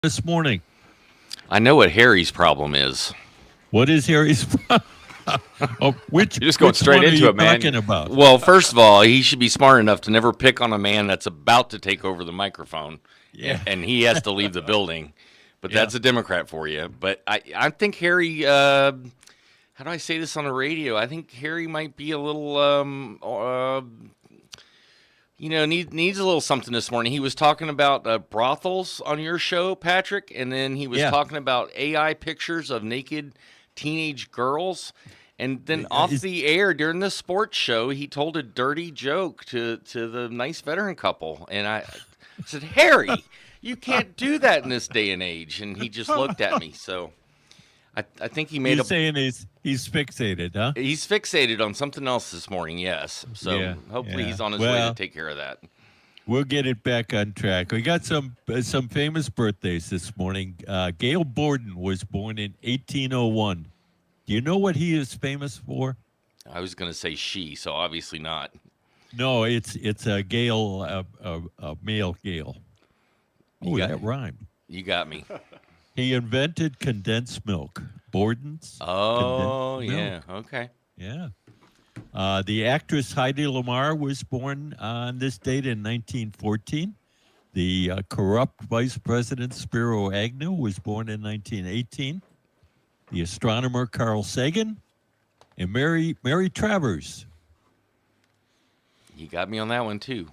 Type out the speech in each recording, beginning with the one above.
this morning? I know what Harry's problem is. What is Harry's? Oh, which You're just going which straight one are into you it, man. talking about? Well, first of all, he should be smart enough to never pick on a man that's about to take over the microphone, Yeah, and he has to leave the building. But yeah. that's a Democrat for you. But I think Harry. How do I say this on the radio? I think Harry might be a little needs a little something this morning. He was talking about brothels on your show, Patrick, and then he was Yeah. talking about AI pictures of naked teenage girls. And then off Is, the air during the sports show, he told a dirty joke to the nice veteran couple. And I said, Harry, you can't do that in this day and age. And he just looked at me. So I think he made you're a. saying he's fixated, huh? He's fixated on something else this morning, yes. So Yeah, hopefully yeah. he's on his way Well, to take care of that. we'll get it back on track. We got some famous birthdays this morning. Gail Borden was born in 1801. Do you know what he is famous for? I was going to say she, so obviously not. No, it's a Gale, a male Gale. You Oh, got that rhymed. you got me. He invented condensed milk. Borden's Oh, condensed yeah. milk. Okay. Yeah. The actress Heidi Lamar was born on this date in 1914. The corrupt Vice President Spiro Agnew was born in 1918. The astronomer Carl Sagan and Mary Travers. You got me on that one too.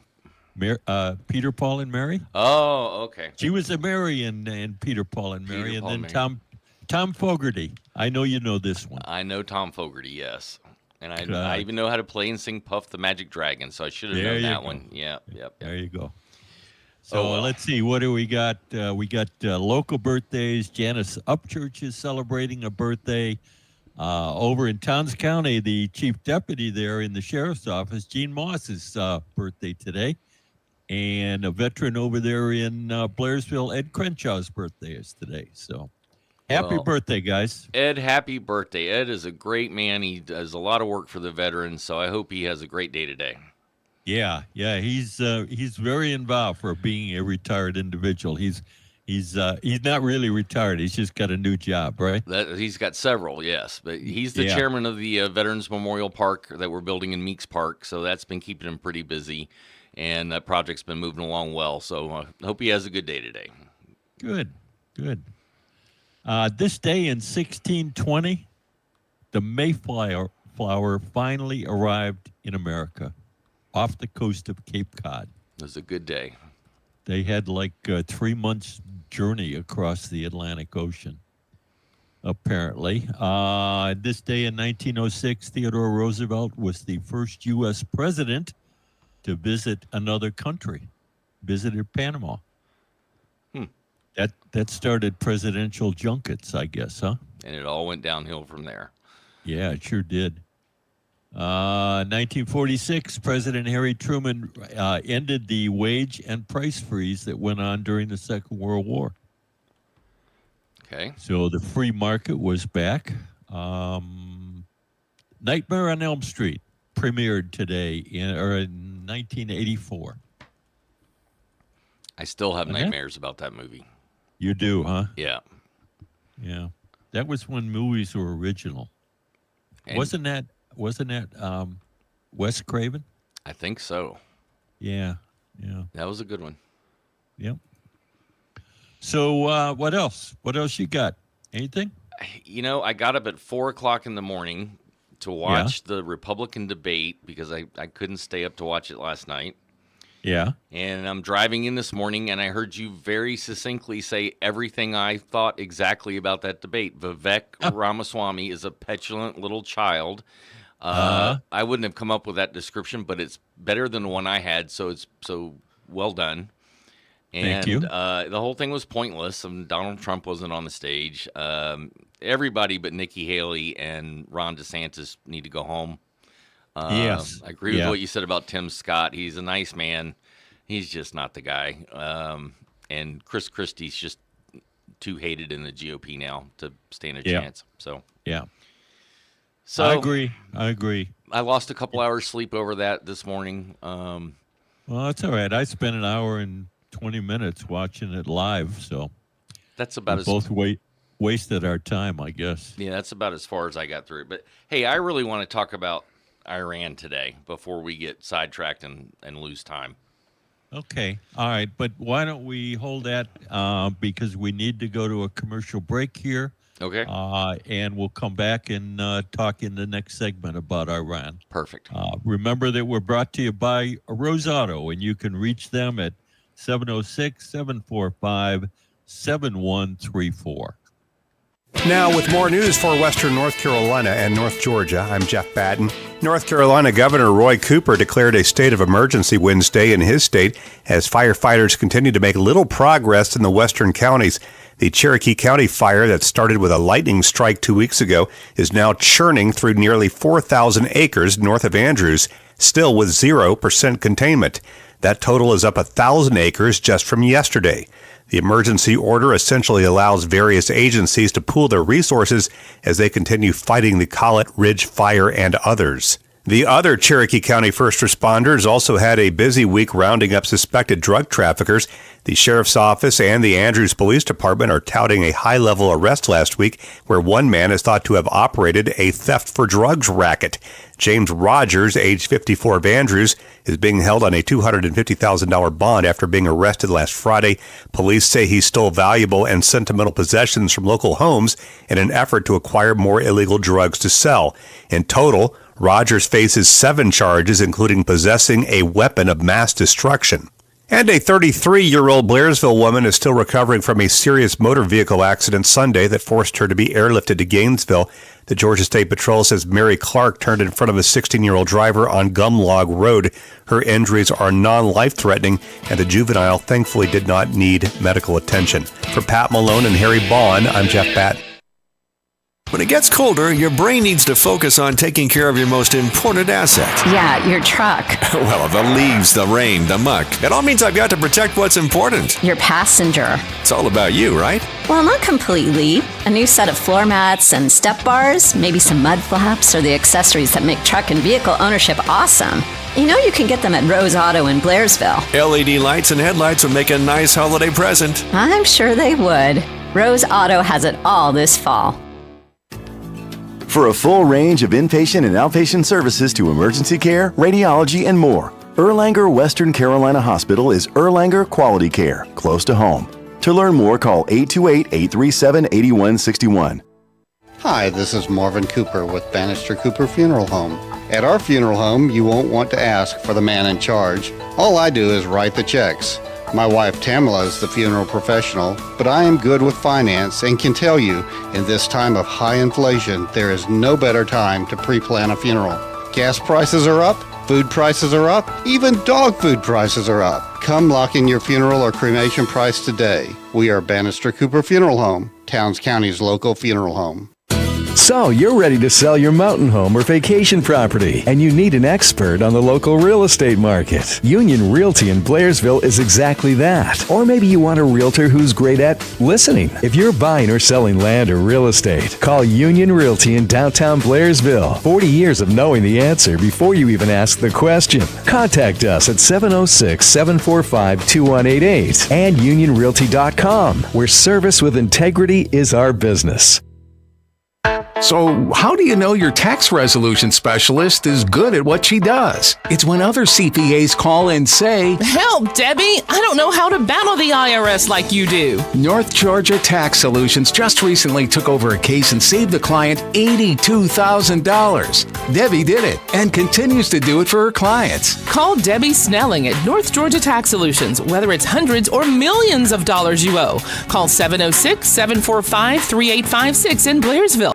Peter, Paul, and Mary. Oh, okay. She was a Mary in Peter, Paul, and Mary. Peter, And Paul, then and Mary. Tom Fogerty. I know you know this one. I know Tom Fogerty, yes. And I Uh, even know how to play and sing Puff the Magic Dragon, so I should have There known you that go. one. Yeah, yep. There you go. Oh, So well. let's see. What do we got? We got local birthdays. Janice Upchurch is celebrating a birthday. Over in Towns County, the chief deputy there in the sheriff's office, Gene Moss's birthday today. And a veteran over there in Blairsville, Ed Crenshaw's birthday is today. So happy Well, birthday, guys. Ed, happy birthday. Ed is a great man. He does a lot of work for the veterans, so I hope he has a great day today. Yeah, he's very involved for being a retired individual. He's not really retired. He's just got a new job, right? He's got several, yes, but he's the Yeah. chairman of the Veterans Memorial Park that we're building in Meeks Park, so that's been keeping him pretty busy, and that project's been moving along well. So I hope he has a good day today. Good, good. This day in 1620, the Mayflower finally arrived in America off the coast of Cape Cod. It was a good day. They had like a 3 months journey across the Atlantic Ocean, apparently. This day in 1906, Theodore Roosevelt was the first U.S. president to visit another country, visited Panama. Hmm. That started presidential junkets, I guess, huh? And it all went downhill from there. Yeah, it sure did. 1946, President Harry Truman ended the wage and price freeze that went on during the Second World War. Okay. So the free market was back. Nightmare on Elm Street premiered today in 1984. I still have Okay. nightmares about that movie. You do, huh? Yeah. Yeah. That was when movies were original. And Wasn't that Wes Craven? I think so. Yeah. That was a good one. Yep. So what else? What else you got? Anything? I got up at 4 o'clock in the morning to watch the Republican debate because I couldn't stay up to watch it last night. Yeah. And I'm driving in this morning, and I heard you very succinctly say everything I thought exactly about that debate. Vivek Ramaswamy is a petulant little child. I wouldn't have come up with that description, but it's better than the one I had, so it's so well done. And Thank you. The whole thing was pointless. Donald Trump wasn't on the stage. Everybody but Nikki Haley and Ron DeSantis need to go home. Yes. I agree with Yeah. what you said about Tim Scott. He's a nice man. He's just not the guy. And Chris Christie's just too hated in the GOP now to stand a Yeah. chance. So Yeah. So I agree. I lost a couple hours sleep over that this morning. Well, that's all right. I spent an hour and 20 minutes watching it live, so That's about We as both wasted our time, I guess. yeah, that's about as far as I got through. But hey, I really want to talk about Iran today before we get sidetracked and lose time. Okay. All right. But why don't we hold that because we need to go to a commercial break here. Okay. And we'll come back and talk in the next segment about Iran. Perfect. Remember that we're brought to you by Rose Auto, and you can reach them at 706-745-7134. Now, with more news for Western North Carolina and North Georgia, I'm Jeff Batten. North Carolina Governor Roy Cooper declared a state of emergency Wednesday in his state as firefighters continue to make little progress in the western counties. The Cherokee County fire that started with a lightning strike 2 weeks ago is now churning through nearly 4,000 acres north of Andrews, still with 0% containment. That total is up 1,000 acres just from yesterday. The emergency order essentially allows various agencies to pool their resources as they continue fighting the Collett Ridge fire and others. The other Cherokee County first responders also had a busy week rounding up suspected drug traffickers. The Sheriff's Office and the Andrews Police Department are touting a high-level arrest last week where one man is thought to have operated a theft for drugs racket. James Rogers, age 54 of Andrews, is being held on a $250,000 bond after being arrested last Friday. Police say he stole valuable and sentimental possessions from local homes in an effort to acquire more illegal drugs to sell. In total, Rogers faces 7 charges, including possessing a weapon of mass destruction. And a 33-year-old Blairsville woman is still recovering from a serious motor vehicle accident Sunday that forced her to be airlifted to Gainesville. The Georgia State Patrol says Mary Clark turned in front of a 16-year-old driver on Gumlog Road. Her injuries are non-life-threatening, and the juvenile thankfully did not need medical attention. For Pat Malone and Harry Bond, I'm Jeff Batten. When it gets colder, your brain needs to focus on taking care of your most important asset. Yeah, your truck. Well, the leaves, the rain, the muck. It all means I've got to protect what's important. Your passenger. It's all about you, right? Well, not completely. A new set of floor mats and step bars, maybe some mud flaps, or the accessories that make truck and vehicle ownership awesome. You know you can get them at Rose Auto in Blairsville. LED lights and headlights would make a nice holiday present. I'm sure they would. Rose Auto has it all this fall. For a full range of inpatient and outpatient services to emergency care, radiology, and more, Erlanger Western Carolina Hospital is Erlanger Quality Care, close to home. To learn more, call 828-837-8161. Hi, this is Marvin Cooper with Bannister Cooper Funeral Home. At our funeral home, you won't want to ask for the man in charge. All I do is write the checks. My wife Tamala is the funeral professional, but I am good with finance and can tell you, in this time of high inflation, there is no better time to pre-plan a funeral. Gas prices are up, food prices are up, even dog food prices are up. Come lock in your funeral or cremation price today. We are Bannister Cooper Funeral Home, Towns County's local funeral home. So you're ready to sell your mountain home or vacation property, and you need an expert on the local real estate market. Union Realty in Blairsville is exactly that. Or maybe you want a realtor who's great at listening. If you're buying or selling land or real estate, call Union Realty in downtown Blairsville. 40 years of knowing the answer before you even ask the question. Contact us at 706-745-2188 and unionrealty.com, where service with integrity is our business. So, how do you know your tax resolution specialist is good at what she does? It's when other CPAs call and say, "Help, Debbie! I don't know how to battle the IRS like you do." North Georgia Tax Solutions just recently took over a case and saved the client $82,000. Debbie did it and continues to do it for her clients. Call Debbie Snelling at North Georgia Tax Solutions, whether it's hundreds or millions of dollars you owe. Call 706-745-3856 in Blairsville.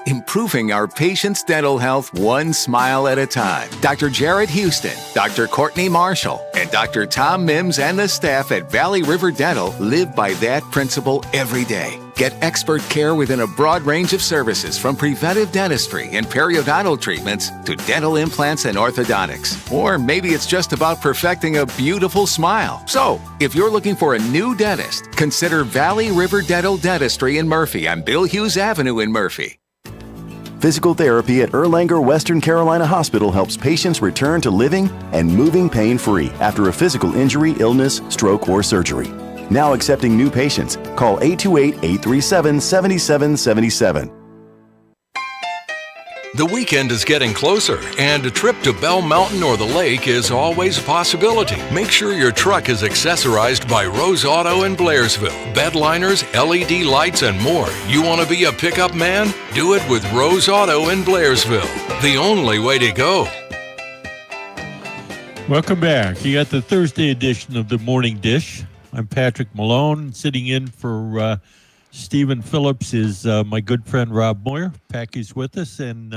Improving our patients' dental health one smile at a time. Dr. Jared Houston, Dr. Courtney Marshall, and Dr. Tom Mims and the staff at Valley River Dental live by that principle every day. Get expert care within a broad range of services, from preventive dentistry and periodontal treatments to dental implants and orthodontics. Or maybe it's just about perfecting a beautiful smile. So, if you're looking for a new dentist, consider Valley River Dental Dentistry in Murphy on Bill Hughes Avenue in Murphy. Physical therapy at Erlanger Western Carolina Hospital helps patients return to living and moving pain-free after a physical injury, illness, stroke, or surgery. Now accepting new patients. Call 828-837-7777. The weekend is getting closer, and a trip to Bell Mountain or the lake is always a possibility. Make sure your truck is accessorized by Rose Auto in Blairsville. Bed liners, LED lights, and more. You want to be a pickup man? Do it with Rose Auto in Blairsville. The only way to go. Welcome back. You got the Thursday edition of the Morning Dish. I'm Patrick Malone. Sitting in for Stephen Phillips is my good friend Rob Moyer. Packy's with us, and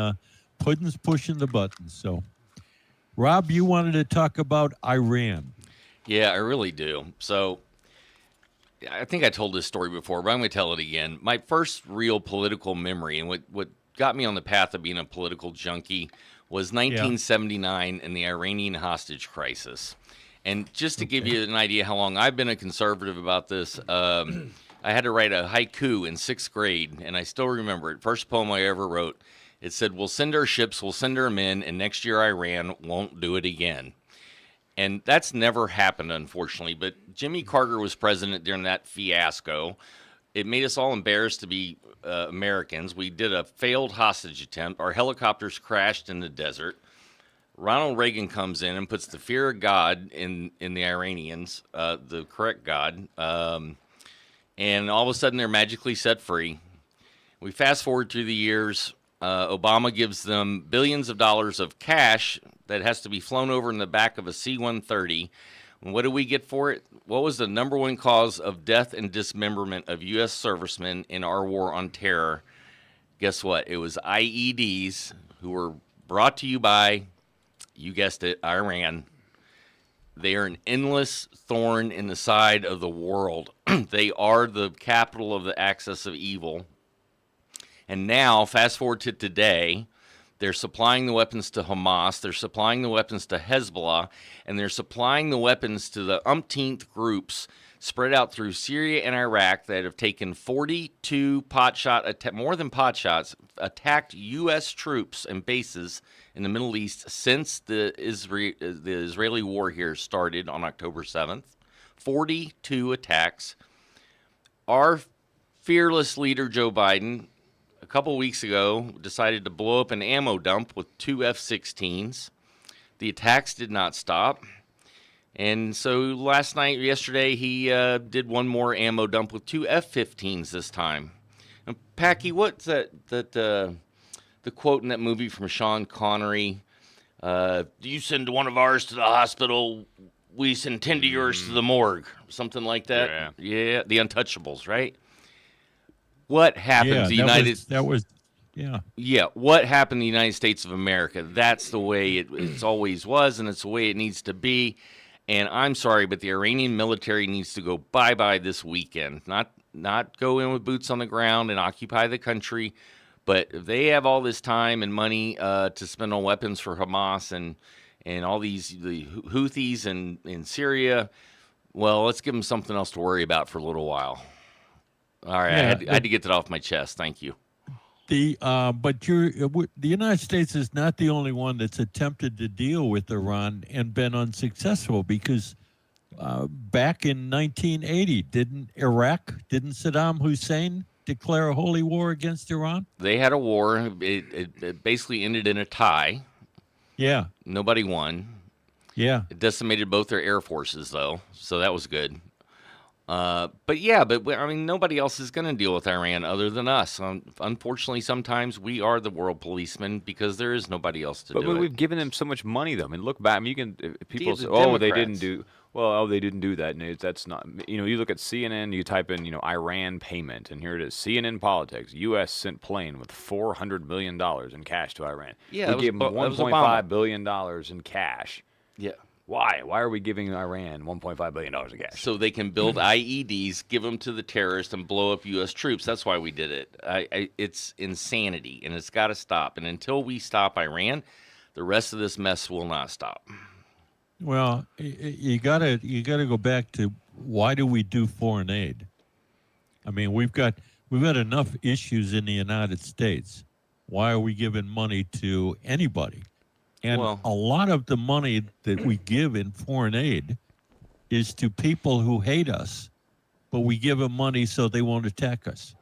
Puddin's pushing the buttons. So, Rob, you wanted to talk about Iran. Yeah, I really do. So, I think I told this story before, but I'm going to tell it again. My first real political memory, and what got me on the path of being a political junkie, was 1979 and the Iranian hostage crisis. And just to give you an idea how long I've been a conservative about this, I had to write a haiku in 6th grade, and I still remember it. First poem I ever wrote. It said, "We'll send our ships, we'll send our men, and next year Iran won't do it again." And that's never happened, unfortunately. But Jimmy Carter was president during that fiasco. It made us all embarrassed to be Americans. We did a failed hostage attempt. Our helicopters crashed in the desert. Ronald Reagan comes in and puts the fear of God in the Iranians, the correct God. And all of a sudden, they're magically set free. We fast forward through the years. Obama gives them billions of dollars of cash that has to be flown over in the back of a C-130. And what do we get for it? What was the number one cause of death and dismemberment of U.S. servicemen in our war on terror? Guess what? It was IEDs, who were brought to you by, you guessed it, Iran. They are an endless thorn in the side of the world. They are the capital of the axis of evil. And now, fast forward to today, they're supplying the weapons to Hamas, they're supplying the weapons to Hezbollah, and they're supplying the weapons to the umpteenth groups spread out through Syria and Iraq that have taken 42 more than pot shots, attacked U.S. troops and bases in the Middle East since the Israeli war here started on October 7th. 42 attacks. Our fearless leader, Joe Biden, a couple weeks ago, decided to blow up an ammo dump with 2 F-16s. The attacks did not stop. And so yesterday, he did one more ammo dump with 2 F-15s this time. And Packy, what's the quote in that movie from Sean Connery? You send one of ours to the hospital, we send 10 to yours to the morgue. Something like that. Yeah, the Untouchables, right? What happened to the United States? Yeah, what happened to the United States of America? That's the way it's always was, and it's the way it needs to be. And I'm sorry, but the Iranian military needs to go bye-bye this weekend. Not go in with boots on the ground and occupy the country, but if they have all this time and money to spend on weapons for Hamas and all the Houthis in Syria, well, let's give them something else to worry about for a little while. All right, I had to get that off my chest. Thank you. But the United States is not the only one that's attempted to deal with Iran and been unsuccessful, because back in 1980, didn't Saddam Hussein declare a holy war against Iran? They had a war. It basically ended in a tie. Yeah. Nobody won. Yeah. It decimated both their air forces, though, so that was good. But I mean, nobody else is going to deal with Iran other than us. Unfortunately, sometimes we are the world policemen because there is nobody else to do it. But we've given them so much money, though. I mean, look back. I mean, people say, they didn't do. Well, they didn't do that. And that's not. You look at CNN. You type in, Iran payment, and here it is. CNN politics. U.S. sent plane with $400 million in cash to Iran. Yeah, we gave them $1.5 billion in cash. Yeah. Why? Why are we giving Iran $1.5 billion in cash? So they can build IEDs, give them to the terrorists, and blow up U.S. troops. That's why we did it. It's insanity, and it's got to stop. And until we stop Iran, the rest of this mess will not stop. Well, you gotta go back to, why do we do foreign aid? I mean, we've got enough issues in the United States. Why are we giving money to anybody? And a lot of the money that we give in foreign aid is to people who hate us but we give them money so they won't attack us,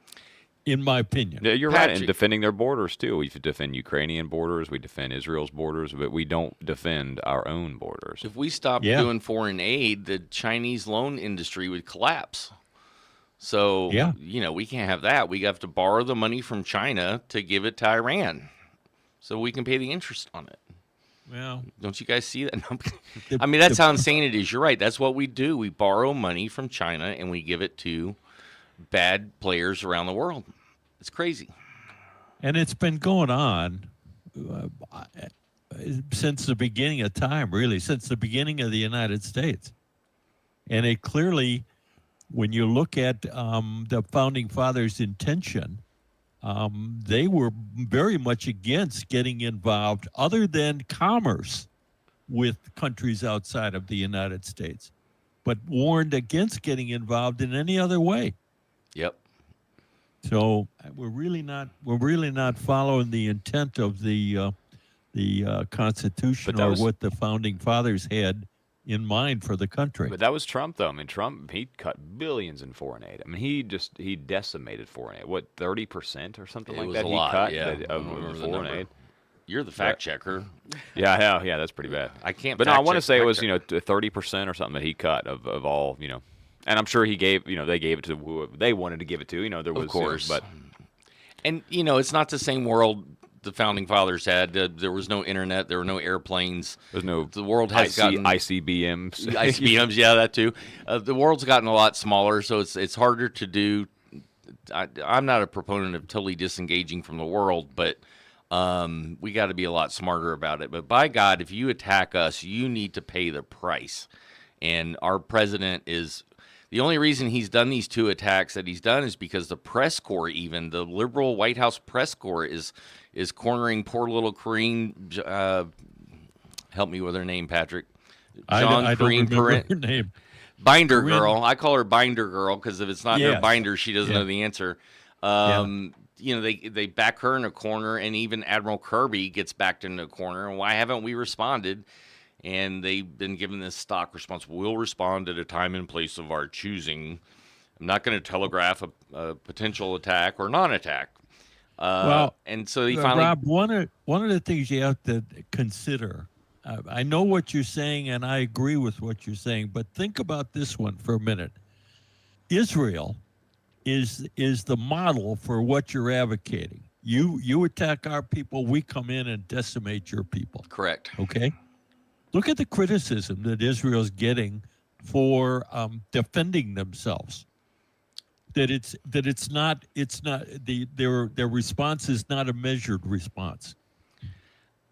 in my opinion. Yeah, you're right. And defending their borders, too. We defend Ukrainian borders. We defend Israel's borders, but we don't defend our own borders. If we stopped doing foreign aid, the Chinese loan industry would collapse. So, we can't have that. We have to borrow the money from China to give it to Iran so we can pay the interest on it. Well, don't you guys see that? I mean, that's how insane it is. You're right. That's what we do. We borrow money from China and we give it to bad players around the world. It's crazy. And it's been going on since the beginning of time, really, since the beginning of the United States. And it clearly, when you look at the Founding Fathers' intention, they were very much against getting involved other than commerce with countries outside of the United States, but warned against getting involved in any other way. Yep. So we're really not following the intent of the Constitution or what the Founding Fathers had in mind for the country. But that was Trump, though. I mean, Trump, he cut billions in foreign aid. I mean, he decimated foreign aid. What, 30% or something like that? It was a lot, of foreign aid. You're the fact checker. Yeah, that's pretty bad. I can't. But no, I want to say it was 30% or something that he cut of all and I'm sure he gave they gave it to who they wanted to give it to. There was of course, but it's not the same world the Founding Fathers had. There was no internet. There were no airplanes. There's no. The world has gotten ICBMs. ICBMs, yeah, that too. The world's gotten a lot smaller, so it's harder to do. I'm not a proponent of totally disengaging from the world, but we got to be a lot smarter about it. But by God, if you attack us, you need to pay the price. And our president is. The only reason he's done these two attacks that he's done is because the press corps, even the liberal White House press corps, is cornering poor little Karine. Help me with her name, Patrick. I don't remember her name. Binder Girl. I call her Binder Girl because if it's not her binder, she doesn't know the answer. They back her in a corner, and even Admiral Kirby gets backed in a corner. And why haven't we responded? And they've been given this stock response. We'll respond at a time and place of our choosing. I'm not going to telegraph a potential attack or non-attack. And so he finally. Rob, one of the things you have to consider. I know what you're saying, and I agree with what you're saying. But think about this one for a minute. Israel is the model for what you're advocating. You attack our people, we come in and decimate your people. Correct. Okay. Look at the criticism that Israel's getting for defending themselves. Their response is not a measured response.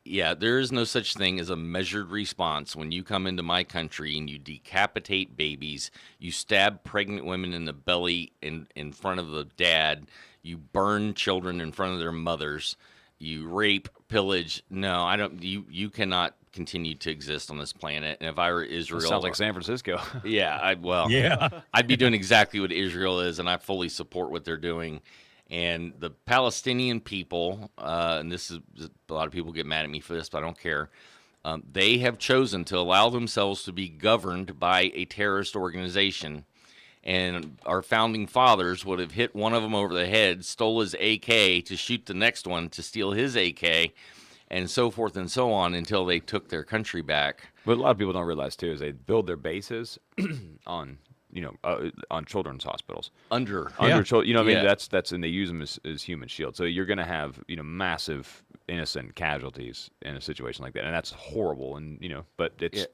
Yeah, there is no such thing as a measured response when you come into my country and you decapitate babies, you stab pregnant women in the belly in front of the dad, you burn children in front of their mothers, you rape, pillage. No, I don't. You cannot continue to exist on this planet. And if I were Israel, that sounds like San Francisco. Yeah, I'd be doing exactly what Israel is, and I fully support what they're doing. And the Palestinian people, and this is a lot of people get mad at me for this, but I don't care. They have chosen to allow themselves to be governed by a terrorist organization. And our founding fathers would have hit one of them over the head, stole his AK to shoot the next one to steal his AK, and so forth and so on until they took their country back. But a lot of people don't realize too is they build their bases on children's hospitals under children. I mean, that's and they use them as human shields. So you're going to have massive innocent casualties in a situation like that, and that's horrible. And but it's.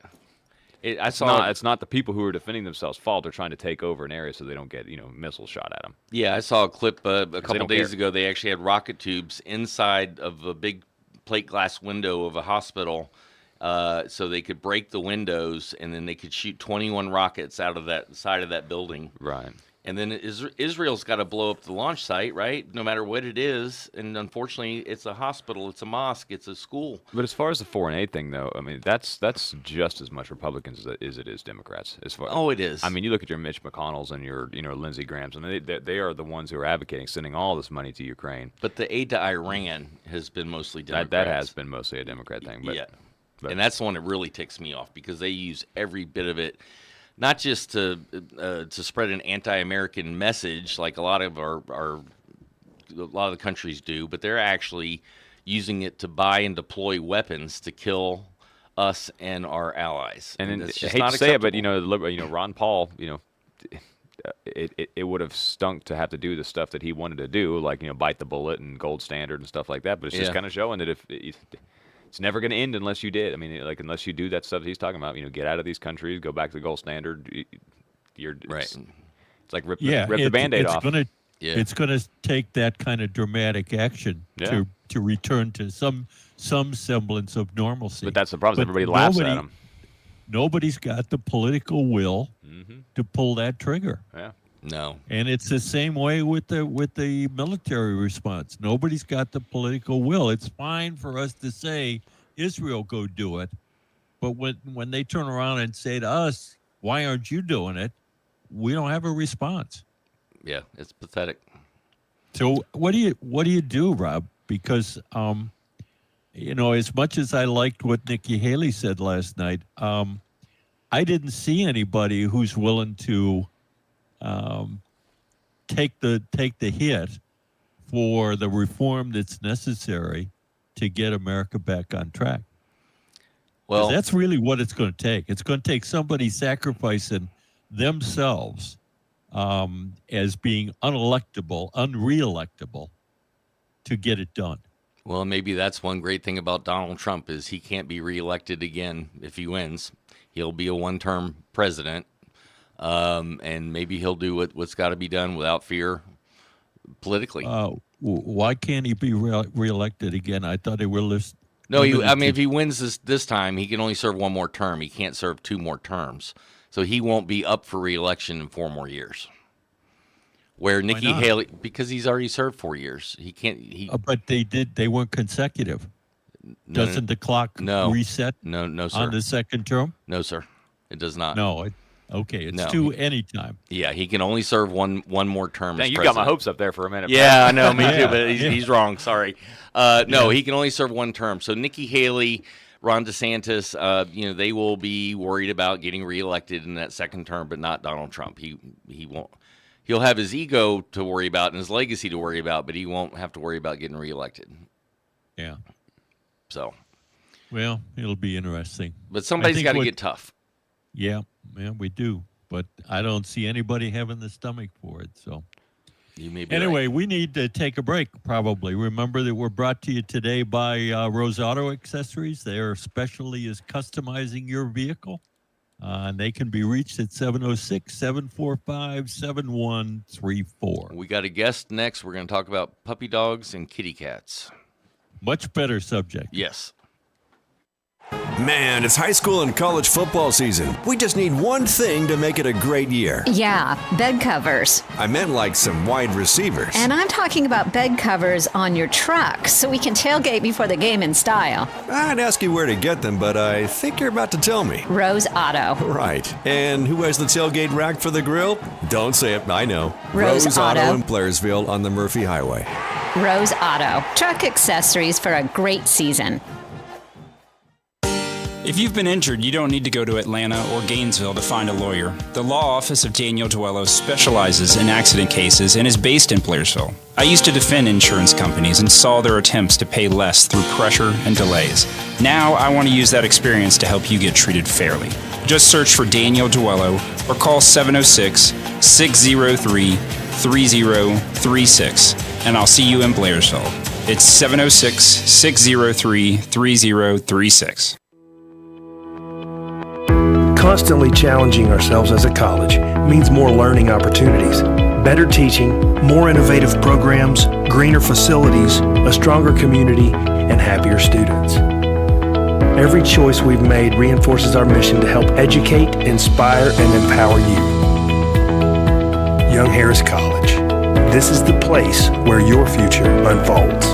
It's not the people who are defending themselves' fault. They're trying to take over an area so they don't get missiles shot at them. Yeah, I saw a clip a couple days ago. They actually had rocket tubes inside of a big plate glass window of a hospital, so they could break the windows and then they could shoot 21 rockets out of that side of that building. Right. And then Israel's got to blow up the launch site, right? No matter what it is. And unfortunately, it's a hospital, it's a mosque, it's a school. But as far as the foreign aid thing, though, I mean, that's just as much Republicans as it is Democrats. It is. I mean, you look at your Mitch McConnells and your Lindsey Grahams, and they are the ones who are advocating sending all this money to Ukraine. But the aid to Iran has been mostly Democrats. That has been mostly a Democrat thing. But, and that's the one that really ticks me off because they use every bit of it. not just to spread an anti-American message like a lot of the countries do, but they're actually using it to buy and deploy weapons to kill us and our allies. And it's I just hate not to say it, but acceptable. Ron Paul, it would have stunk to have to do the stuff that he wanted to do, like bite the bullet and gold standard and stuff like that. But it's just kind of showing that it's never going to end unless you did. I mean, like unless you do that stuff that he's talking about, get out of these countries, go back to the gold standard. Right. It's like rip the Band-Aid off. It's going to take that kind of dramatic action to return to some semblance of normalcy. But that's the problem. Everybody laughs at him. Nobody's got the political will to pull that trigger. Yeah. No. And it's the same way with the military response. Nobody's got the political will. It's fine for us to say, Israel, go do it. But when they turn around and say to us, why aren't you doing it? We don't have a response. Yeah, it's pathetic. So what do you do, Rob? Because as much as I liked what Nikki Haley said last night, I didn't see anybody who's willing to take the hit for the reform that's necessary to get America back on track. Well, that's really what it's going to take. It's going to take somebody sacrificing themselves as being unreelectable to get it done. Well, maybe that's one great thing about Donald Trump is he can't be reelected again if he wins. He'll be a one-term president, and maybe he'll do what's got to be done without fear politically. Why can't he be reelected again? I thought they were No, if he wins this time, he can only serve one more term. He can't serve 2 more terms. So he won't be up for reelection in 4 more years. Where Nikki Haley, because he's already served 4 years, he can't. But they weren't consecutive. Doesn't the clock reset? No, sir. On the second term? No, sir. It does not. No. It's 2 anytime. Yeah, he can only serve one more term. Dang, as you president. got my hopes up there for a minute. Yeah, I know, me too. But he's wrong. Sorry. No, he can only serve 1 term. So Nikki Haley, Ron DeSantis, they will be worried about getting reelected in that second term, but not Donald Trump. He won't. He'll have his ego to worry about and his legacy to worry about, but he won't have to worry about getting reelected. Yeah. So. Well, it'll be interesting. But somebody's got to get tough. Yeah, we do. But I don't see anybody having the stomach for it. So. You may be anyway, right. We need to take a break, probably. Remember that we're brought to you today by Rose Auto Accessories. Their specialty is customizing your vehicle. And they can be reached at 706-745-7134. We got a guest next. We're going to talk about puppy dogs and kitty cats. Much better subject. Yes. Man, it's high school and college football season. We just need one thing to make it a great year. Yeah, bed covers. I meant like some wide receivers. And I'm talking about bed covers on your truck so we can tailgate before the game in style. I'd ask you where to get them, but I think you're about to tell me. Rose Auto. Right. And who has the tailgate rack for the grill? Don't say it, I know. Rose Auto in Blairsville on the Murphy Highway. Rose Auto. Truck accessories for a great season. If you've been injured, you don't need to go to Atlanta or Gainesville to find a lawyer. The law office of Daniel Duello specializes in accident cases and is based in Blairsville. I used to defend insurance companies and saw their attempts to pay less through pressure and delays. Now I want to use that experience to help you get treated fairly. Just search for Daniel Duello or call 706-603-3036 and I'll see you in Blairsville. It's 706-603-3036. Constantly challenging ourselves as a college means more learning opportunities, better teaching, more innovative programs, greener facilities, a stronger community, and happier students. Every choice we've made reinforces our mission to help educate, inspire, and empower you. Young Harris College. This is the place where your future unfolds.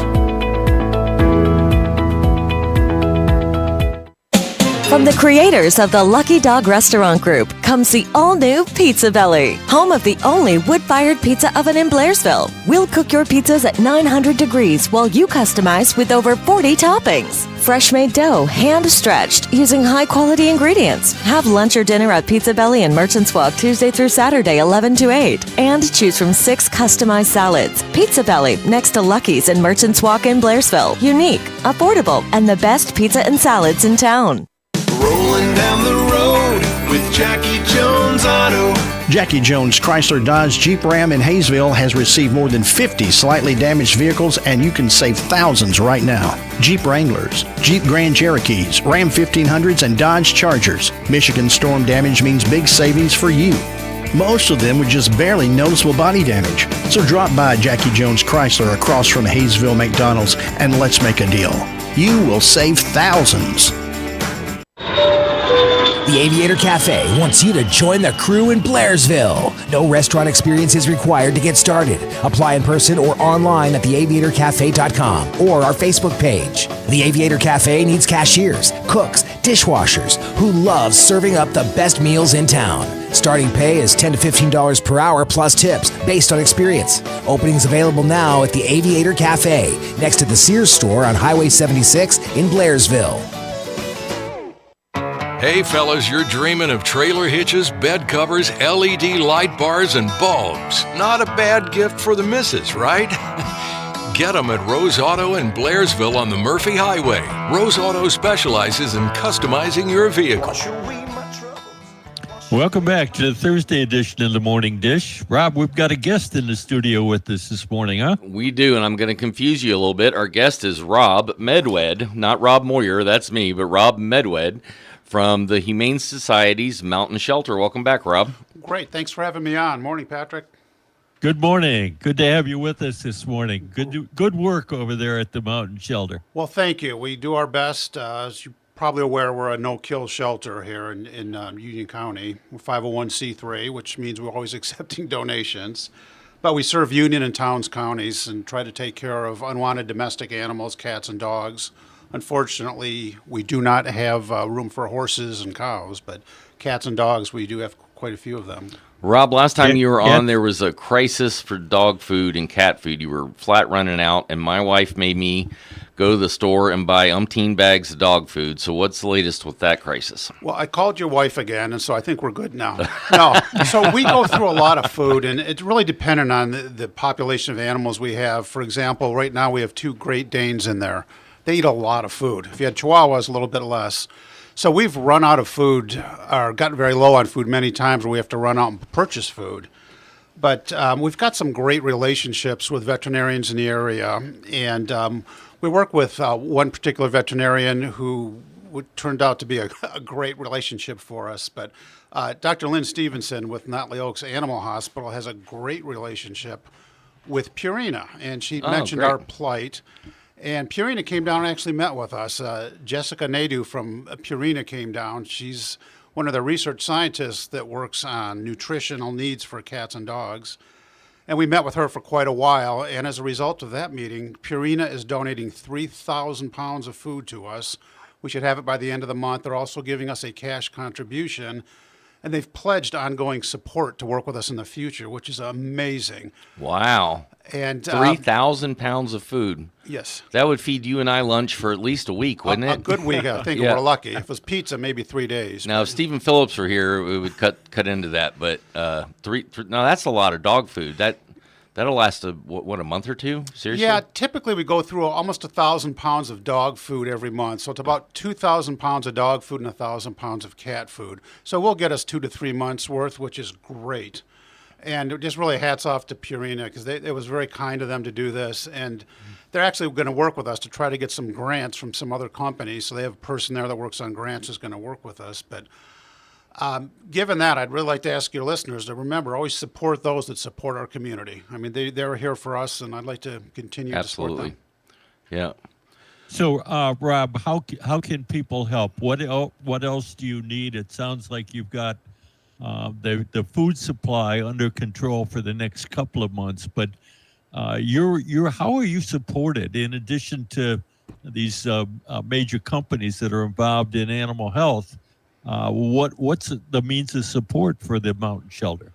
From the creators of the Lucky Dog Restaurant Group comes the all-new Pizza Belly, home of the only wood-fired pizza oven in Blairsville. We'll cook your pizzas at 900 degrees while you customize with over 40 toppings. Fresh-made dough, hand-stretched, using high-quality ingredients. Have lunch or dinner at Pizza Belly in Merchants Walk Tuesday through Saturday, 11 to 8. And choose from 6 customized salads. Pizza Belly, next to Lucky's in Merchants Walk in Blairsville. Unique, affordable, and the best pizza and salads in town. Rolling down the road with Jackie Jones Auto. Jackie Jones Chrysler Dodge Jeep Ram in Hayesville has received more than 50 slightly damaged vehicles, and you can save thousands right now. Jeep Wranglers, Jeep Grand Cherokees, Ram 1500s, and Dodge Chargers. Michigan storm damage means big savings for you. Most of them with just barely noticeable body damage. So drop by Jackie Jones Chrysler across from Hayesville McDonald's and let's make a deal. You will save thousands. The Aviator Cafe wants you to join the crew in Blairsville. No restaurant experience is required to get started. Apply in person or online at theaviatorcafe.com or our Facebook page. The Aviator Cafe needs cashiers, cooks, dishwashers who love serving up the best meals in town. Starting pay is $10 to $15 per hour plus tips based on experience. Openings available now at the Aviator Cafe next to the Sears store on Highway 76 in Blairsville. Hey fellas, you're dreaming of trailer hitches, bed covers, LED light bars, and bulbs. Not a bad gift for the missus, right? Get them at Rose Auto in Blairsville on the Murphy Highway. Rose Auto specializes in customizing your vehicle. Welcome back to the Thursday edition of the Morning Dish. Rob, we've got a guest in the studio with us this morning, huh? We do, and I'm going to confuse you a little bit. Our guest is Rob Medwed, not Rob Moyer, that's me, but Rob Medwed from the Humane Society's Mountain Shelter. Welcome back, Rob. Great. Thanks for having me on. Morning, Patrick. Good morning. Good to have you with us this morning. Good work over there at the Mountain Shelter. Well, thank you. We do our best. As you're probably aware, we're a no-kill shelter here in Union County. We're 501c3, which means we're always accepting donations. But we serve Union and Towns counties and try to take care of unwanted domestic animals, cats and dogs. Unfortunately, we do not have room for horses and cows, but cats and dogs, we do have quite a few of them. Rob, last time you were on, there was a crisis for dog food and cat food. You were flat running out, and my wife made me go to the store and buy umpteen bags of dog food. So what's the latest with that crisis? Well, I called your wife again, and so I think we're good now. No, so we go through a lot of food, and it's really dependent on the population of animals we have. For example, right now we have 2 Great Danes in there. They eat a lot of food. If you had Chihuahuas, a little bit less. So we've run out of food, or gotten very low on food many times where we have to run out and purchase food. But we've got some great relationships with veterinarians in the area. And we work with one particular veterinarian who turned out to be a great relationship for us. But Dr. Lynn Stevenson with Notley Oaks Animal Hospital has a great relationship with Purina. And she mentioned our plight. And Purina came down and actually met with us. Jessica Nadu from Purina came down. She's one of the research scientists that works on nutritional needs for cats and dogs. And we met with her for quite a while. And as a result of that meeting, Purina is donating 3,000 pounds of food to us. We should have it by the end of the month. They're also giving us a cash contribution. And they've pledged ongoing support to work with us in the future, which is amazing. Wow. And 3,000 pounds of food. Yes. That would feed you and I lunch for at least a week, wouldn't it? A good week, I think. We're lucky. If it was pizza, maybe 3 days. Now, if Stephen Phillips were here, we would cut into that. But no, that's a lot of dog food. That'll last a month or two? Seriously? Yeah, typically we go through almost 1,000 pounds of dog food every month. So it's about 2,000 pounds of dog food and 1,000 pounds of cat food. So we'll get us 2 to 3 months worth, which is great. And just really hats off to Purina because it was very kind of them to do this. And they're actually going to work with us to try to get some grants from some other companies. So they have a person there that works on grants who's going to work with us. But given that, I'd really like to ask your listeners to remember, always support those that support our community. I mean, they're here for us, and I'd like to continue to support them. Yeah. So, Rob, how can people help? What else do you need? It sounds like you've got the food supply under control for the next couple of months, but how are you supported in addition to major companies that are involved in animal health. What's the means of support for the mountain shelter?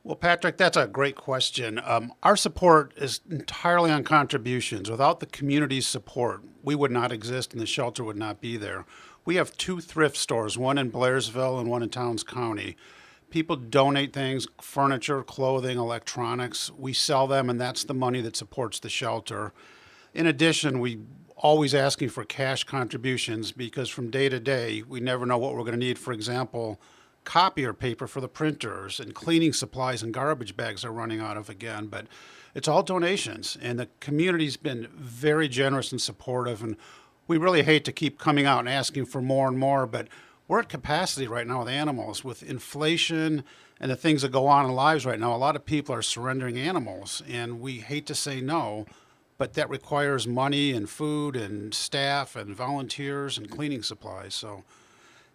Well, Patrick, that's a great question. Our support is entirely on contributions. Without the community's support, we would not exist and the shelter would not be there. We have 2 thrift stores, one in Blairsville and one in Towns County. People donate things, furniture, clothing, electronics. We sell them, and that's the money that supports the shelter. In addition, we always asking for cash contributions because from day to day, we never know what we're going to need. For example, copier paper for the printers and cleaning supplies and garbage bags are running out of again. But it's all donations, and the community's been very generous and supportive. And we really hate to keep coming out and asking for more and more, but we're at capacity right now with animals. With inflation and the things that go on in lives right now, a lot of people are surrendering animals, and we hate to say no, but that requires money and food and staff and volunteers and cleaning supplies. So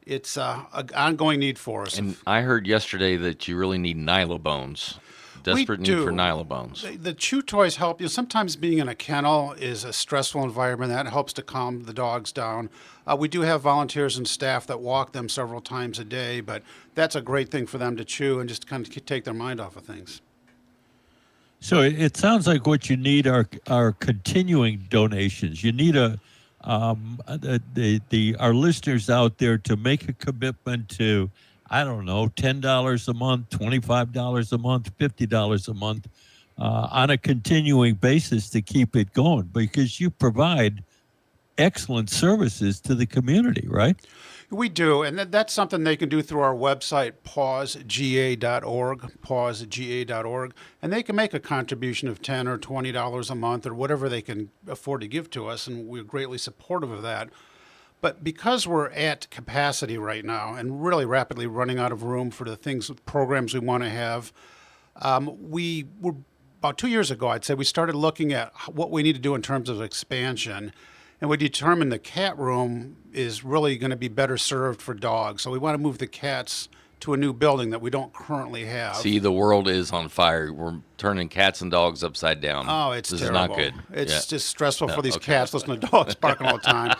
it's an ongoing need for us. And I heard yesterday that you really need Nylobones. Desperate need for Nylobones. The chew toys help you. Sometimes being in a kennel is a stressful environment. That helps to calm the dogs down. We do have volunteers and staff that walk them several times a day, but that's a great thing for them to chew and just kind of take their mind off of things. So it sounds like what you need are continuing donations. You need our listeners out there to make a commitment to, I don't know, $10 a month, $25 a month, $50 a month on a continuing basis to keep it going, because you provide excellent services to the community, right? We do, and that's something they can do through our website, pausega.org, and they can make a contribution of $10 or $20 a month or whatever they can afford to give to us, and we're greatly supportive of that. But because we're at capacity right now and really rapidly running out of room for the programs we want to have, we were about 2 years ago, I'd say, we started looking at what we need to do in terms of expansion. And we determined the cat room is really going to be better served for dogs. So we want to move the cats to a new building that we don't currently have. See, the world is on fire. We're turning cats and dogs upside down. Oh, it's this terrible. Is not good. It's just stressful for these cats listening to dogs barking all the time.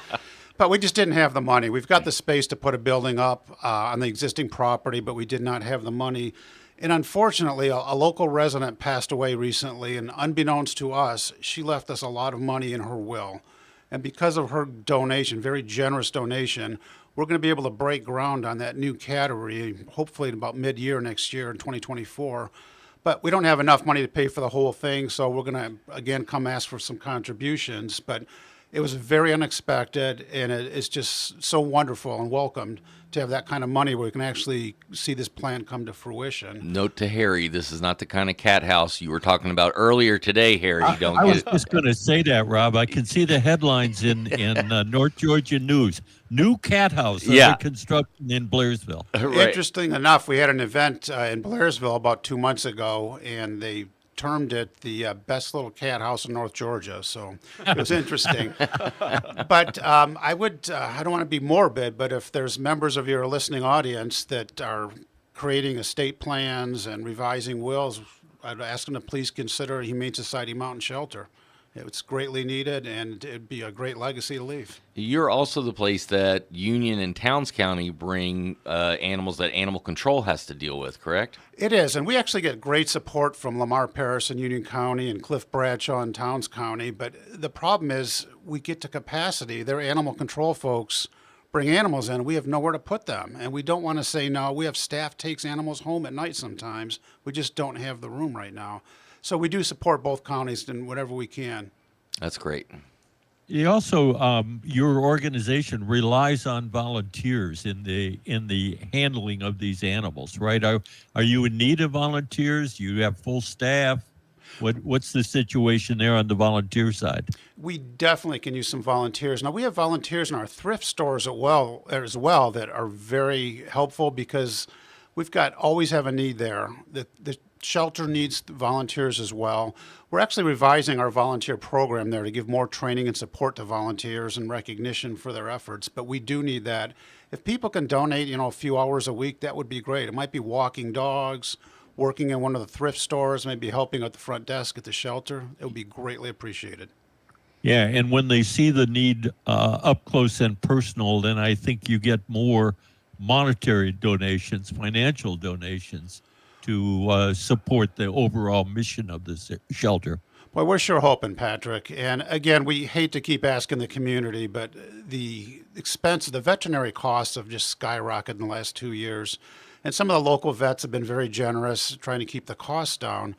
But we just didn't have the money. We've got the space to put a building up on the existing property, but we did not have the money. And unfortunately, a local resident passed away recently, and unbeknownst to us, she left us a lot of money in her will. And because of her donation, very generous donation, we're going to be able to break ground on that new cattery, hopefully in about mid-year next year in 2024. But we don't have enough money to pay for the whole thing, so we're going to, again, come ask for some contributions. But it was very unexpected, and it's just so wonderful and welcomed to have that kind of money where we can actually see this plan come to fruition. Note to Harry, this is not the kind of cat house you were talking about earlier today, Harry. I was just going to say that, Rob. I can see the headlines in North Georgia News. New cat house under construction in Blairsville. Right. Interesting enough, we had an event in Blairsville about 2 months ago, and they termed it the best little cat house in North Georgia, so it was interesting. But I don't want to be morbid, but if there's members of your listening audience that are creating estate plans and revising wills, I'd ask them to please consider Humane Society Mountain Shelter. It's greatly needed, and it'd be a great legacy to leave. You're also the place that Union and Towns County bring animals that animal control has to deal with, correct? It is, and we actually get great support from Lamar Paris in Union County and Cliff Bradshaw in Towns County, but the problem is we get to capacity. Their animal control folks bring animals in, we have nowhere to put them, and we don't want to say no. We have staff takes animals home at night sometimes. We just don't have the room right now. So we do support both counties in whatever we can. That's great. You also, your organization relies on volunteers in the handling of these animals, right? Are you in need of volunteers? Do you have full staff? What's the situation there on the volunteer side? We definitely can use some volunteers. Now, we have volunteers in our thrift stores as well that are very helpful because we've always have a need there. The shelter needs volunteers as well. We're actually revising our volunteer program there to give more training and support to volunteers and recognition for their efforts, but we do need that. If people can donate, a few hours a week, that would be great. It might be walking dogs, working in one of the thrift stores, maybe helping at the front desk at the shelter. It would be greatly appreciated. Yeah, and when they see the need up close and personal, then I think you get more monetary donations, financial donations to support the overall mission of the shelter. Well, we're sure hoping, Patrick. And again, we hate to keep asking the community, but the expense, the veterinary costs have just skyrocketed in the last 2 years. And some of the local vets have been very generous trying to keep the costs down.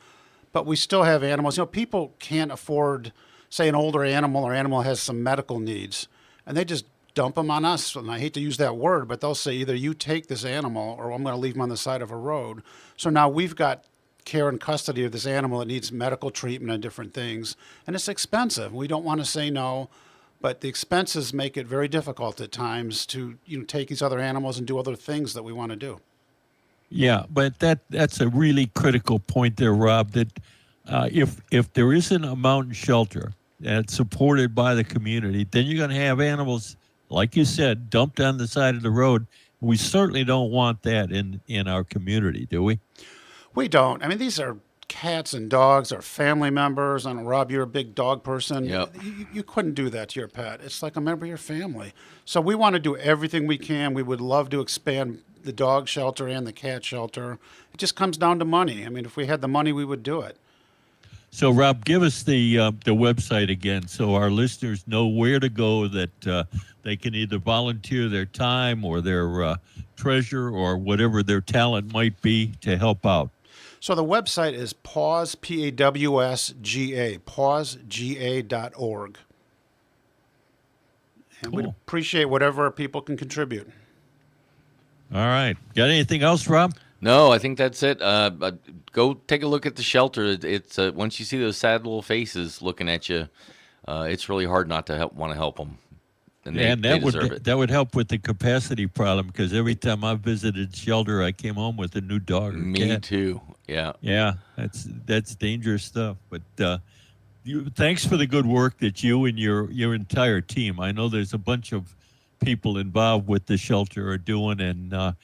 But we still have animals. You know, people can't afford, say, an older animal or animal has some medical needs, and they just dump them on us. And I hate to use that word, but they'll say either you take this animal or I'm going to leave him on the side of a road. So now we've got care and custody of this animal that needs medical treatment and different things, and it's expensive. We don't want to say no, but the expenses make it very difficult at times to take these other animals and do other things that we want to do. Yeah, but that's a really critical point there, Rob, that if there isn't a mountain shelter that's supported by the community, then you're going to have animals, like you said, dumped on the side of the road. We certainly don't want that in our community, do we? We don't. I mean, these are cats and dogs, are family members. I know, Rob, you're a big dog person. Yep. You couldn't do that to your pet. It's like a member of your family. So we want to do everything we can. We would love to expand the dog shelter and the cat shelter. It just comes down to money. I mean, if we had the money, we would do it. So, Rob, give us the website again so our listeners know where to go, that they can either volunteer their time or their treasure or whatever their talent might be to help out. So the website is PAWSGA, P-A-W-S-G-A, pawsga.org. And we'd appreciate whatever people can contribute. All right. Got anything else, Rob? No, I think that's it. Go take a look at the shelter. It's once you see those sad little faces looking at you, it's really hard not to want to help them. And they deserve it. That would help with the capacity problem, because every time I visited shelter, I came home with a new dog or cat. Me too. Yeah. Yeah, that's dangerous stuff. But thanks for the good work that you and your entire team. I know there's a bunch of people involved with the shelter are doing, and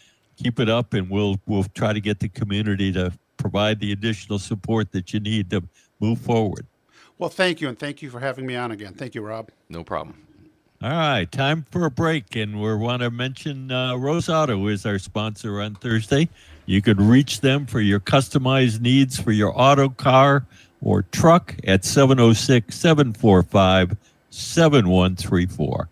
keep it up, and we'll try to get the community to provide the additional support that you need to move forward. Well, thank you, and thank you for having me on again. Thank you, Rob. No problem. All right, time for a break, and we want to mention Rose Auto is our sponsor on Thursday. You could reach them for your customized needs for your auto, car, or truck at 706-745-7134.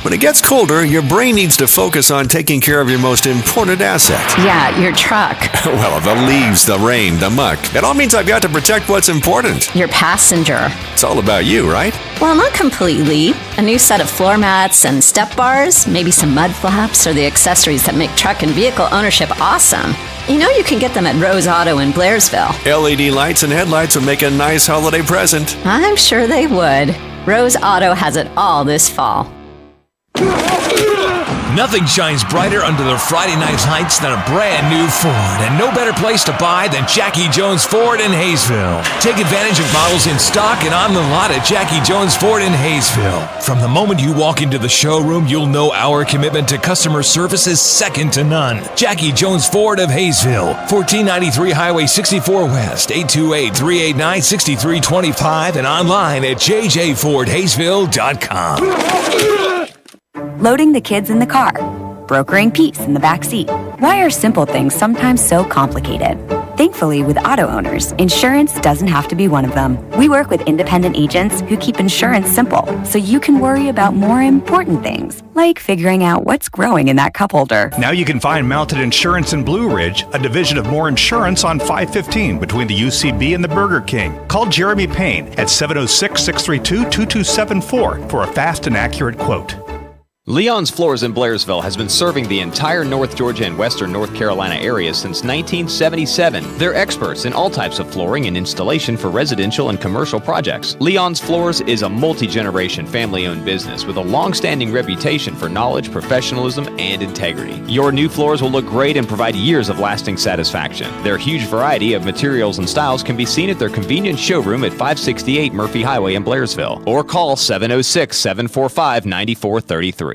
When it gets colder, your brain needs to focus on taking care of your most important asset. Yeah, your truck. Well, the leaves, the rain, the muck. It all means I've got to protect what's important. Your passenger. It's all about you, right? Well, not completely. A new set of floor mats and step bars, maybe some mud flaps, or the accessories that make truck and vehicle ownership awesome. You know you can get them at Rose Auto in Blairsville. LED lights and headlights would make a nice holiday present. I'm sure they would. Rose Auto has it all this fall. Nothing shines brighter under the Friday night lights than a brand new Ford, and no better place to buy than Jackie Jones Ford in Hayesville. Take advantage of models in stock and on the lot at Jackie Jones Ford in Hayesville. From the moment you walk into the showroom, you'll know our commitment to customer service is second to none. Jackie Jones Ford of Hayesville, 1493 Highway 64 West, 828-389-6325, and online at jjfordhayesville.com. Loading the kids in the car, brokering peace in the back seat. Why are simple things sometimes so complicated? Thankfully, with auto owners, insurance doesn't have to be one of them. We work with independent agents who keep insurance simple, so you can worry about more important things, like figuring out what's growing in that cup holder. Now you can find Mounted Insurance in Blue Ridge, a division of More Insurance on 515 between the UCB and the Burger King. Call Jeremy Payne at 706-632-2274 for a fast and accurate quote. Leon's Floors in Blairsville has been serving the entire North Georgia and Western North Carolina area since 1977. They're experts in all types of flooring and installation for residential and commercial projects. Leon's Floors is a multi-generation family-owned business with a long-standing reputation for knowledge, professionalism, and integrity. Your new floors will look great and provide years of lasting satisfaction. Their huge variety of materials and styles can be seen at their convenient showroom at 568 Murphy Highway in Blairsville, or call 706-745-9433.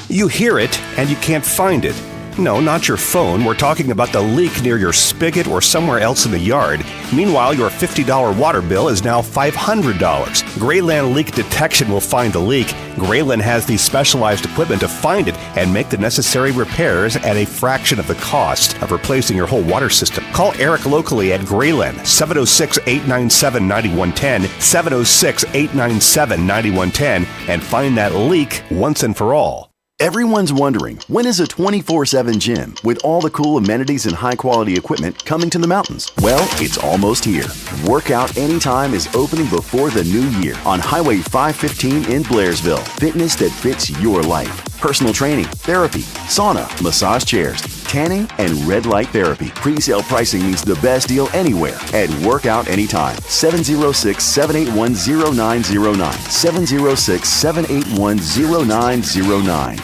You hear it and you can't find it. No, not your phone. We're talking about the leak near your spigot or somewhere else in the yard. Meanwhile, your $50 water bill is now $500. Grayland Leak Detection will find the leak. Grayland has the specialized equipment to find it and make the necessary repairs at a fraction of the cost of replacing your whole water system. Call Eric locally at Grayland, 706-897-9110, 706-897-9110, and find that leak once and for all. Everyone's wondering, when is a 24/7 gym with all the cool amenities and high-quality equipment coming to the mountains? Well, it's almost here. Workout Anytime is opening before the new year on Highway 515 in Blairsville. Fitness that fits your life. Personal training, therapy, sauna, massage chairs, tanning, and red light therapy. Pre-sale pricing means the best deal anywhere at Workout Anytime. 706-781-0909. 706-781-0909.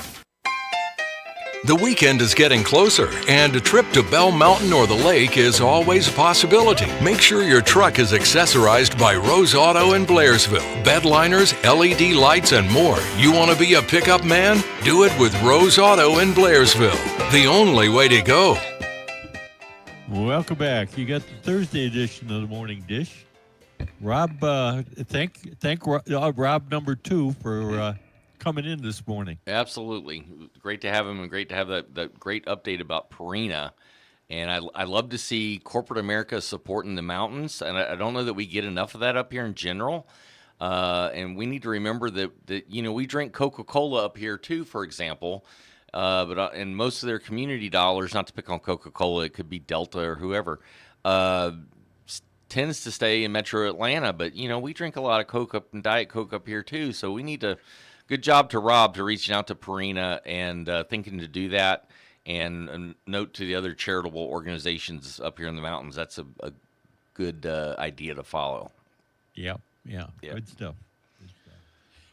The weekend is getting closer, and a trip to Bell Mountain or the lake is always a possibility. Make sure your truck is accessorized by Rose Auto in Blairsville. Bed liners, LED lights, and more. You want to be a pickup man? Do it with Rose Auto in Blairsville. The only way to go. Welcome back. You got the Thursday edition of the Morning Dish. Rob, thank Rob number 2 for coming in this morning. Absolutely. Great to have him, and great to have that great update about Purina. And I love to see corporate America supporting the mountains. And I don't know that we get enough of that up here in general. And we need to remember that we drink Coca-Cola up here too, for example. But in most of their community dollars, not to pick on Coca-Cola, it could be Delta or whoever, tends to stay in Metro Atlanta. But, we drink a lot of Coke up and Diet Coke up here too. So we need to. Good job to Rob to reaching out to Purina and thinking to do that. And a note to the other charitable organizations up here in the mountains. That's a good idea to follow. Yeah. Good stuff.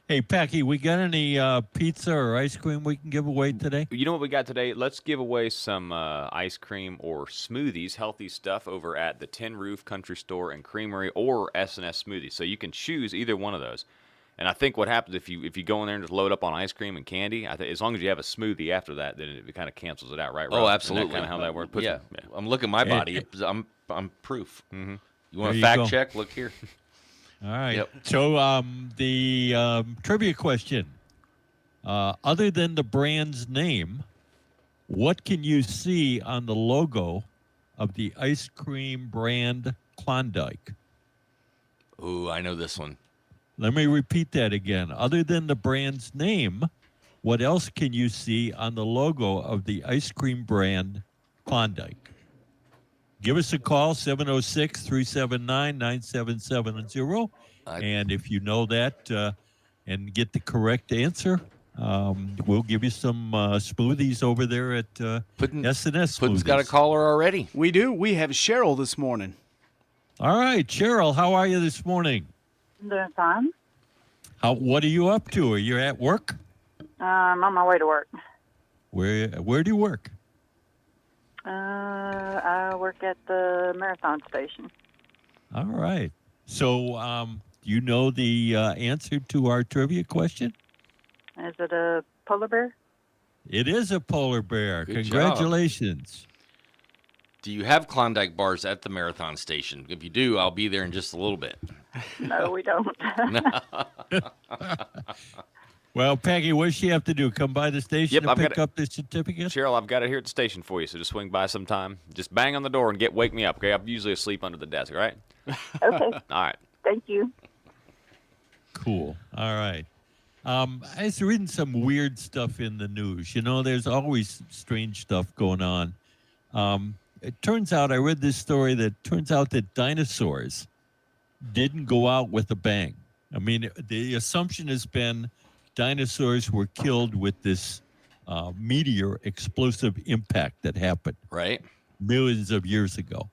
Hey, Packy, we got any pizza or ice cream we can give away today? You know what we got today? Let's give away some ice cream or smoothies, healthy stuff over at the Tin Roof Country Store and Creamery or S&S Smoothies. So you can choose either one of those. And I think what happens if you go in there and just load up on ice cream and candy, as long as you have a smoothie after that, then it kind of cancels it out, right? Oh, absolutely. Kind of how that works. Yeah. I'm looking at my body. I'm proof. Mm-hmm. You want a fact check? Look here. All right. Yep. So the trivia question: other than the brand's name, what can you see on the logo of the ice cream brand Klondike? Ooh, I know this one. Let me repeat that again. Other than the brand's name, what else can you see on the logo of the ice cream brand Klondike? Give us a call, 706-379-9770. And if you know that and get the correct answer, we'll give you some smoothies over there at S&S Puddin's Smoothies. got a caller already. We do. We have Cheryl this morning. All right, Cheryl, how are you this morning? Doing fine. What are you up to? Are you at work? I'm on my way to work. Where do you work? I work at the Marathon Station. All right. So, you know the answer to our trivia question? Is it a polar bear? It is a polar bear. Good Congratulations. Do you have Klondike bars at the Marathon Station? If you do, I'll be there in just a little bit. No, we don't. Well, Peggy, what does she have to do? Come by the station and pick up the certificate? Cheryl, I've got it here at the station for you, so just swing by sometime. Just bang on the door and wake me up, okay? I'm usually asleep under the desk, all right? Okay. All right. Thank you. Cool. All right. I was reading some weird stuff in the news. There's always strange stuff going on. It turns out, I read this story that turns out that dinosaurs didn't go out with a bang. I mean, the assumption has been dinosaurs were killed with this meteor explosive impact that happened. Right. Millions of years ago.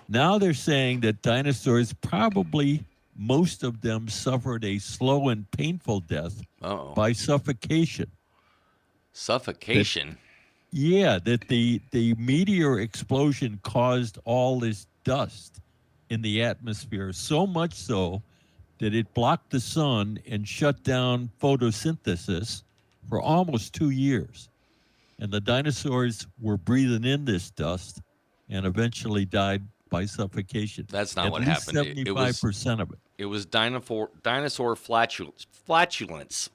Now they're saying that dinosaurs probably, most of them suffered a slow and painful death by suffocation. Suffocation? That the meteor explosion caused all this dust in the atmosphere, so much so that it blocked the sun and shut down photosynthesis for almost 2 years. and the dinosaurs were breathing in this dust and eventually died by suffocation. That's not At what least happened. 75% of it. It was dinosaur flatulence.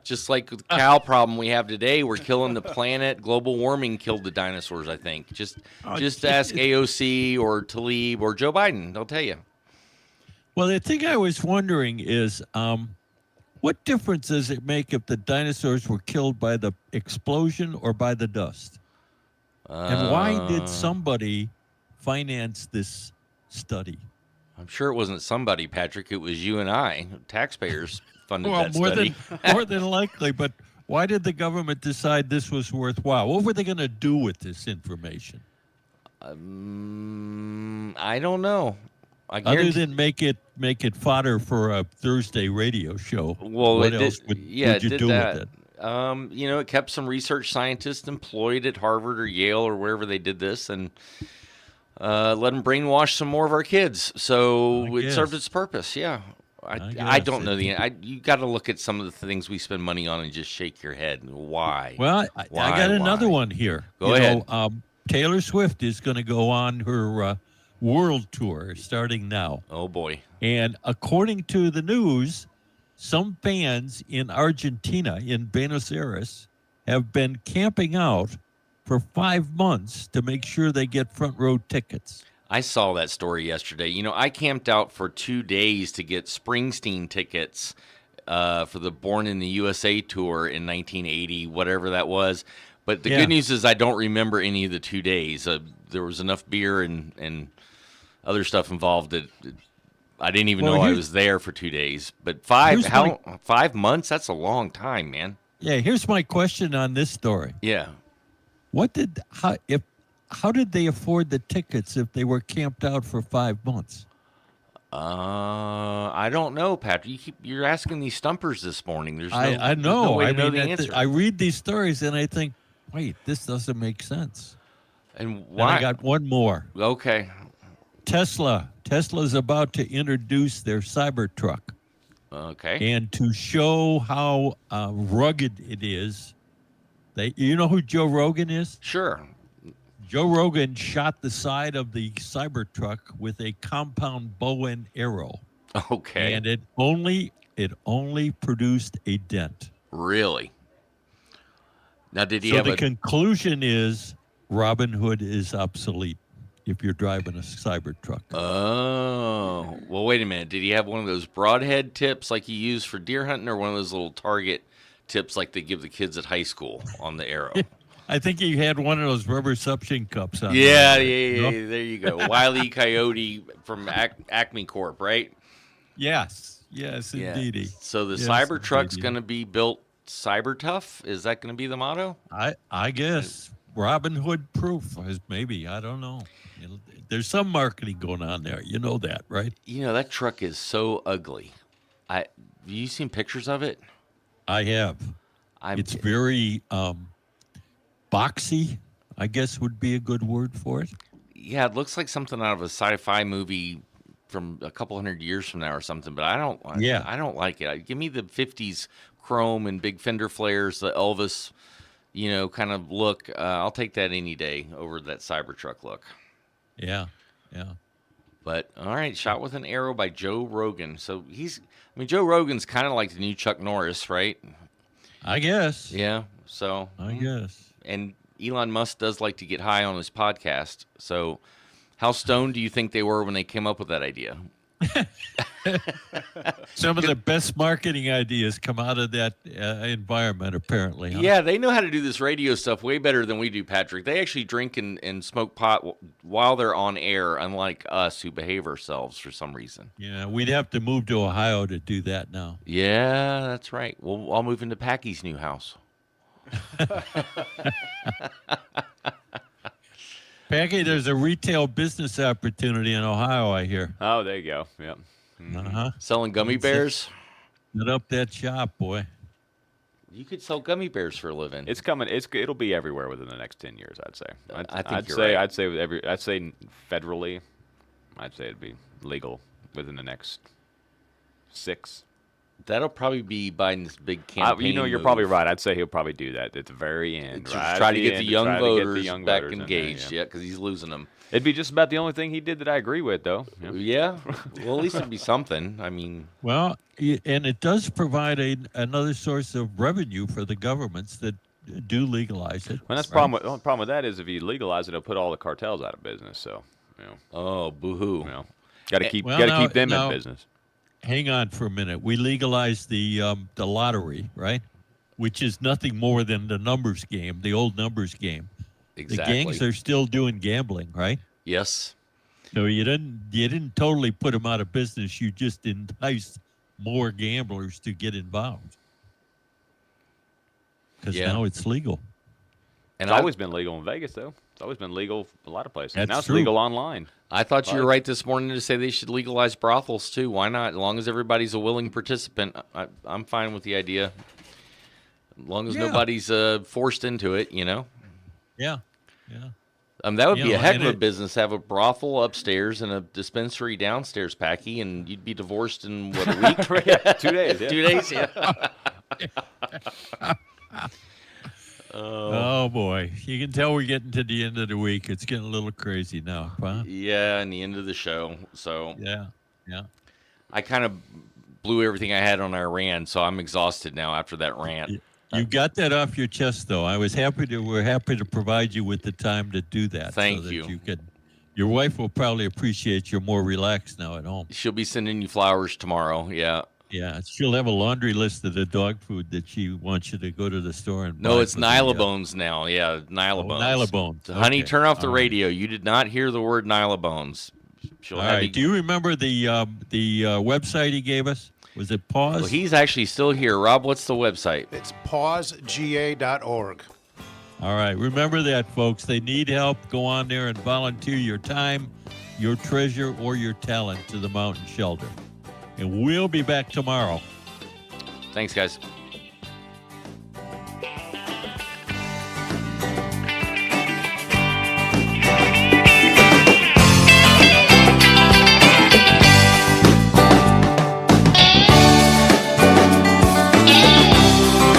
Just like the cow problem we have today, we're killing the planet. Global warming killed the dinosaurs, I think. Just ask AOC or Tlaib or Joe Biden. They'll tell you. Well, the thing I was wondering is, what difference does it make if the dinosaurs were killed by the explosion or by the dust? And why did somebody finance this study? I'm sure it wasn't somebody, Patrick. It was you and I, taxpayers, funded Well, that study. more than likely, but why did the government decide this was worthwhile? What were they going to do with this information? I don't know. Other than make it fodder for a Thursday radio show. Well, what it else did, would yeah, you it did do that. with it? It kept some research scientists employed at Harvard or Yale or wherever they did this, and let them brainwash some more of our kids. So it served its purpose. Yeah, I don't know you got to look at some of the things we spend money on and just shake your head. Why? Well, I got another one here. Go ahead. Taylor Swift is going to go on her world tour starting now. Oh boy! And according to the news, some fans in Argentina, in Buenos Aires, have been camping out for 5 months to make sure they get front row tickets. I saw that story yesterday. I camped out for 2 days to get Springsteen tickets for the Born in the USA tour in 1980, whatever that was. But the good news is I don't remember any of the 2 days. There was enough beer and other stuff involved that I didn't even know I was there for 2 daid. But 5 months? That's a long time, man. Yeah, here's my question on this story. Yeah. How did they afford the tickets if they were camped out for 5 months? I don't know, Patrick. You're asking these stumpers this morning. I know. There's no way to know the answer. I read these stories and I think, wait, this doesn't make sense. And why? And I got one more. Okay. Tesla's about to introduce their Cybertruck. Okay. And to show how rugged it is, you know who Joe Rogan is? Sure. Joe Rogan shot the side of the Cybertruck with a compound bow and arrow. Okay. And it only produced a dent. Really? Now, did he so have the conclusion is Robin Hood is obsolete if you're driving a Cybertruck. Oh. Well, wait a minute. Did he have one of those broadhead tips like you use for deer hunting, or one of those little target tips like they give the kids at high school on the arrow? I think he had one of those rubber suction cups on. Yeah. There you go. Wile E. Coyote from Acme Corp, right? Yes, indeedy. So the Cybertruck's going to be built cyber tough? Is that going to be the motto? I guess Robin Hood proof is maybe. I don't know. There's some marketing going on there. You know that, right? That truck is so ugly. Have you seen pictures of it? I have. It's very boxy, I guess would be a good word for it. Yeah, it looks like something out of a sci-fi movie from a couple hundred years from now or something, but I don't like it. Give me the 50s chrome and big fender flares, the Elvis, kind of look. I'll take that any day over that Cybertruck look. Yeah. But, all right, shot with an arrow by Joe Rogan. So Joe Rogan's kind of like the new Chuck Norris, right? I guess. Yeah, so. I guess. And Elon Musk does like to get high on his podcast. So how stoned do you think they were when they came up with that idea? Some of the best marketing ideas come out of that environment, apparently. Huh? Yeah, they know how to do this radio stuff way better than we do, Patrick. They actually drink and smoke pot while they're on air, unlike us who behave ourselves for some reason. Yeah, we'd have to move to Ohio to do that now. Yeah, that's right. Well, I'll move into Packy's new house. Packy, there's a retail business opportunity in Ohio, I hear. Oh, there you go. Yep. Selling gummy bears? Set up that shop, boy. You could sell gummy bears for a living. It's coming. It'll be everywhere within the next 10 years, I'd say. I'd say I'd say federally, I'd say it'd be legal within the next 6. That'll probably be Biden's big campaign. You're move. probably right. I'd say he'll probably do that at the very end. To right try at to get the end, young try to get voters the young back voters in there, engaged. Yeah, because he's losing them. It'd be just about the only thing he did that I agree with, though. Yeah. Well, at least it'd be something. I mean. Well, and it does provide another source of revenue for the governments that do legalize it. Well, that's the problem with that is if you legalize it, it'll put all the cartels out of business. So, Oh, boo-hoo. Got to keep Well, keep them now, in business. Hang on for a minute. We legalized the lottery, right? Which is nothing more than the numbers game, the old numbers game. Exactly. The gangs are still doing gambling, right? Yes. So you didn't totally put them out of business. You just enticed more gamblers to get involved. Because now it's legal. And it's always been legal in Vegas, though. It's always been legal a lot of places. That's Now it's true. legal online. I thought you were right this morning to say they should legalize brothels too. Why not? As long as everybody's a willing participant, I'm fine with the idea. As long as nobody's forced into it, Yeah. That would be a heck of and a business. Have a brothel upstairs and a dispensary downstairs, Packy, and you'd be divorced in what, a week? Yeah, 2 days. Yeah. 2 days, yeah. Oh boy, you can tell we're getting to the end of the week. It's getting a little crazy now, huh? Yeah, and the end of the show. So yeah. I kind of blew everything I had on Iran, so I'm exhausted now after that rant. You got that off your chest, though. We're happy to provide you with the time to do that. Thank so that you. Your wife will probably appreciate you're more relaxed now at home. She'll be sending you flowers tomorrow. Yeah. Yeah, she'll have a laundry list of the dog food that she wants you to go to the store and No, buy it's for the, Nylabones now. Yeah, Nylabones. Nylabones. Honey, Okay. turn off the All right. radio. You did not hear the word Nylabones. She'll All have right. you. Do you remember the website he gave us? Was it Pause? Well, he's actually still here. Rob, what's the website? It's pausega.org. All right. Remember that, folks. They need help. Go on there and volunteer your time, your treasure, or your talent to the Mountain Shelter. And we'll be back tomorrow. Thanks, guys.